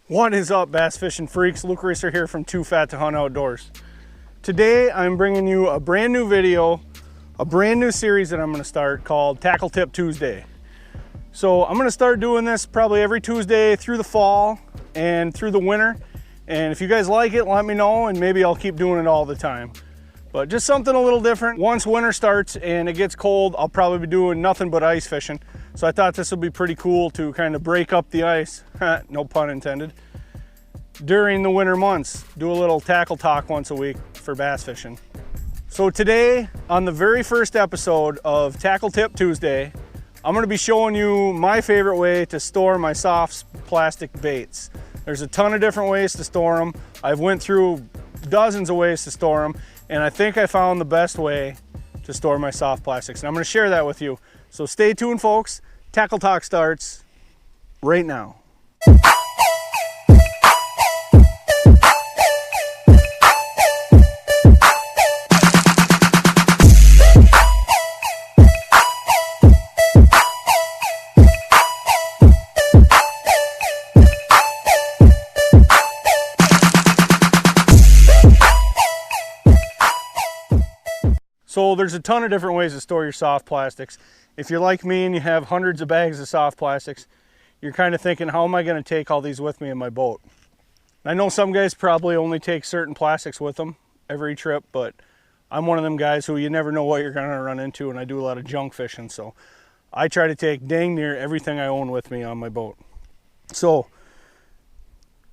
What is up, bass fishing freaks? Luke Racer here from Too Fat to Hunt Outdoors. Today I'm bringing you a brand new video, a brand new series that I'm going to start called Tackle Tip Tuesday. So I'm going to start doing this probably every Tuesday through the fall and through the winter. And if you guys like it, let me know and maybe I'll keep doing it all the time. But just something a little different. Once winter starts and it gets cold, I'll probably be doing nothing but ice fishing. So I thought this would be pretty cool to kind of break up the ice, no pun intended, during the winter months. Do a little tackle talk once a week for bass fishing. So today, on the very first episode of Tackle Tip Tuesday, I'm going to be showing you my favorite way to store my soft plastic baits. There's a ton of different ways to store them. I've went through dozens of ways to store them, and I think I found the best way to store my soft plastics, and I'm going to share that with you. So stay tuned, folks. Tackle Talk starts right now. So there's a ton of different ways to store your soft plastics. If you're like me and you have hundreds of bags of soft plastics, you're kind of thinking, how am I going to take all these with me in my boat? I know some guys probably only take certain plastics with them every trip, but I'm one of them guys who you never know what you're going to run into, and I do a lot of junk fishing, so I try to take dang near everything I own with me on my boat. So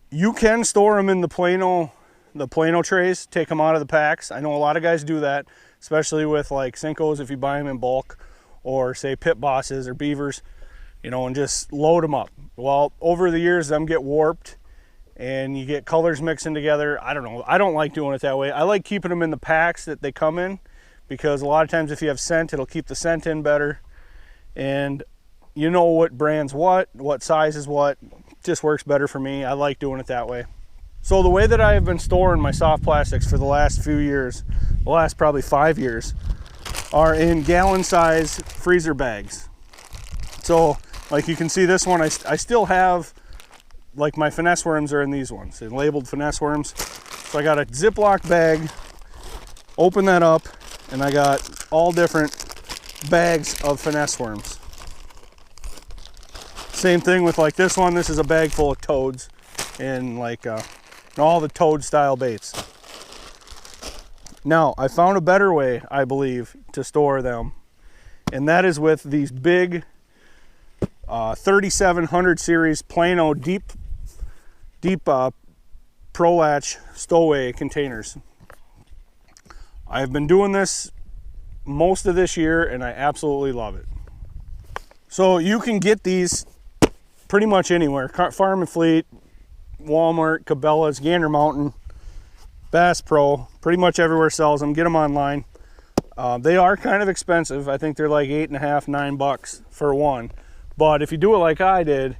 you can store them in the plano trays, take them out of the packs. I know a lot of guys do that, especially with like Senkos if you buy them in bulk, or say pit bosses or beavers, you know, and just load them up. Well, over the years, them get warped and you get colors mixing together. I don't know. I don't like doing it that way. I like keeping them in the packs that they come in, because a lot of times if you have scent, it'll keep the scent in better. And you know what brand's what size is what. It just works better for me. I like doing it that way. So the way that I have been storing my soft plastics for the last few years, the last probably 5 years, are in gallon size freezer bags. So like you can see this one, I still have, like my finesse worms are in these ones. They're labeled finesse worms. So I got a Ziploc bag, open that up, and I got all different bags of finesse worms. Same thing with like this one. This is a bag full of toads and like all the toad style baits. Now, I found a better way, I believe, to store them, and that is with these big 3700 series plano deep pro latch stowaway containers. I've been doing this most of this year and I absolutely love it. So you can get these pretty much anywhere. Farm and Fleet, Walmart, Cabela's, Gander Mountain, Bass Pro, pretty much everywhere sells them. Get them online. They are kind of expensive. I think they're like $8.50, $9 for one. But if you do it like I did,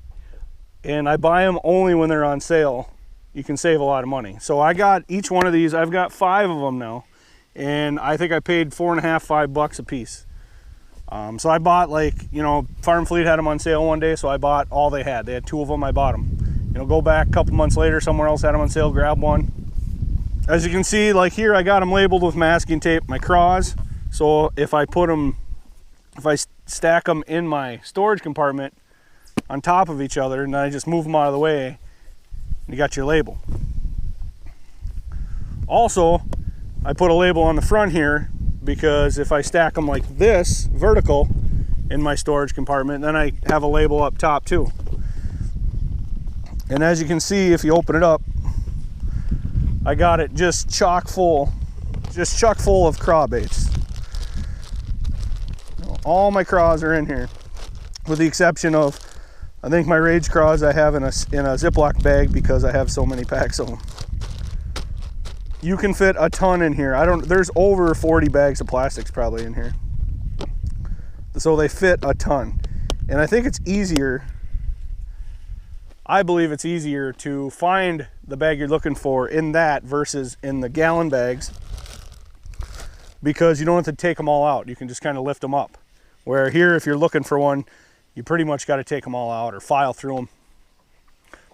and I buy them only when they're on sale, you can save a lot of money. So I got each one of these. I've got 5 of them now, and I think I paid $4.50, $5 a piece. So I bought, like, you know, Farm Fleet had them on sale one day, so I bought all they had. They had 2 of them. I bought them. You know, go back a couple months later, somewhere else had them on sale, grab one. As you can see, like here, I got them labeled with masking tape, my craws. So if I stack them in my storage compartment on top of each other, and then I just move them out of the way, you got your label. Also, I put a label on the front here, because if I stack them like this, vertical, in my storage compartment, then I have a label up top too. And as you can see, if you open it up, I got it just chock full of craw baits. All my craws are in here, with the exception of, I think my rage craws I have in a Ziploc bag because I have so many packs of them. You can fit a ton in here. There's over 40 bags of plastics probably in here. So they fit a ton. And I think it's easier, I believe it's easier to find the bag you're looking for in that versus in the gallon bags, because you don't have to take them all out. You can just kind of lift them up. Where here, if you're looking for one, you pretty much got to take them all out or file through them.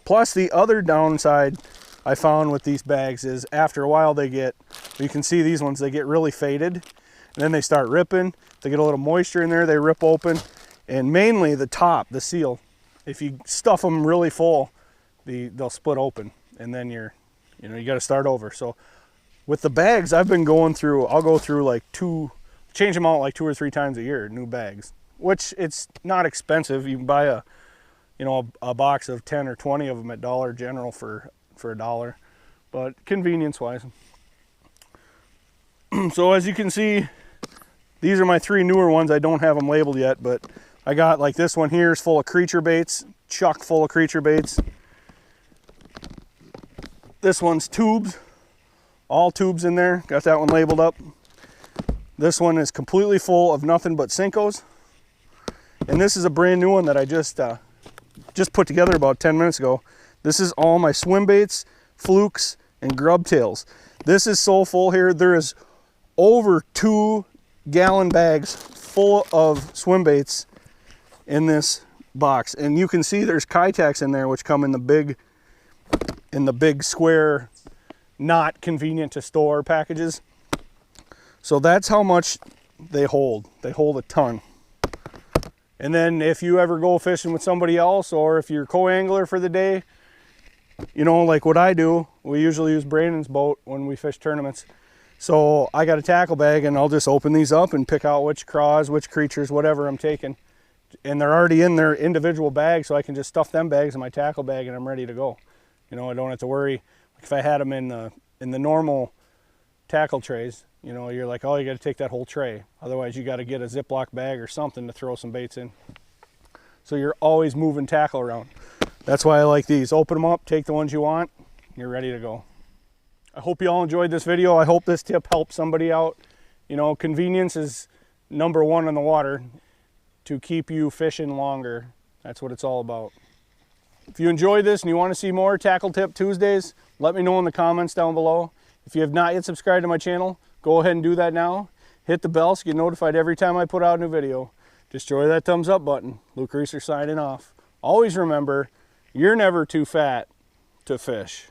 Plus the other downside I found with these bags is after a while they get, you can see these ones, they get really faded and then they start ripping. They get a little moisture in there, they rip open. And mainly the top, the seal, if you stuff them really full, they'll split open and then you got to start over. So with the bags, I've been going through, I'll go through like change them out like 2 or 3 times a year, new bags, which it's not expensive. You can buy a box of 10 or 20 of them at Dollar General for $1, but convenience wise. So as you can see, these are my 3 newer ones. I don't have them labeled yet, but I got like this one here is full of creature baits, chock full of creature baits. This one's tubes, all tubes in there. Got that one labeled up. This one is completely full of nothing but Cincos. And this is a brand new one that I just put together about 10 minutes ago. This is all my swim baits, flukes, and grub tails. This is so full here. There is over 2-gallon bags full of swim baits in this box. And you can see there's Kitaks in there, which come in the big square, not convenient to store packages. So that's how much they hold. They hold a ton. And then if you ever go fishing with somebody else, or if you're co-angler for the day, like what I do, we usually use Brandon's boat when we fish tournaments. So I got a tackle bag and I'll just open these up and pick out which craws, which creatures, whatever I'm taking. And they're already in their individual bags, so I can just stuff them bags in my tackle bag and I'm ready to go. I don't have to worry. If I had them in the normal tackle trays, you're like, oh, you got to take that whole tray. Otherwise, you got to get a Ziploc bag or something to throw some baits in. So you're always moving tackle around. That's why I like these. Open them up, take the ones you want, you're ready to go. I hope you all enjoyed this video. I hope this tip helped somebody out. Convenience is #1 on the water to keep you fishing longer. That's what it's all about. If you enjoyed this and you want to see more Tackle Tip Tuesdays, let me know in the comments down below. If you have not yet subscribed to my channel, go ahead and do that now. Hit the bell so you get notified every time I put out a new video. Destroy that thumbs up button. Luke Reeser signing off. Always remember, you're never too fat to fish.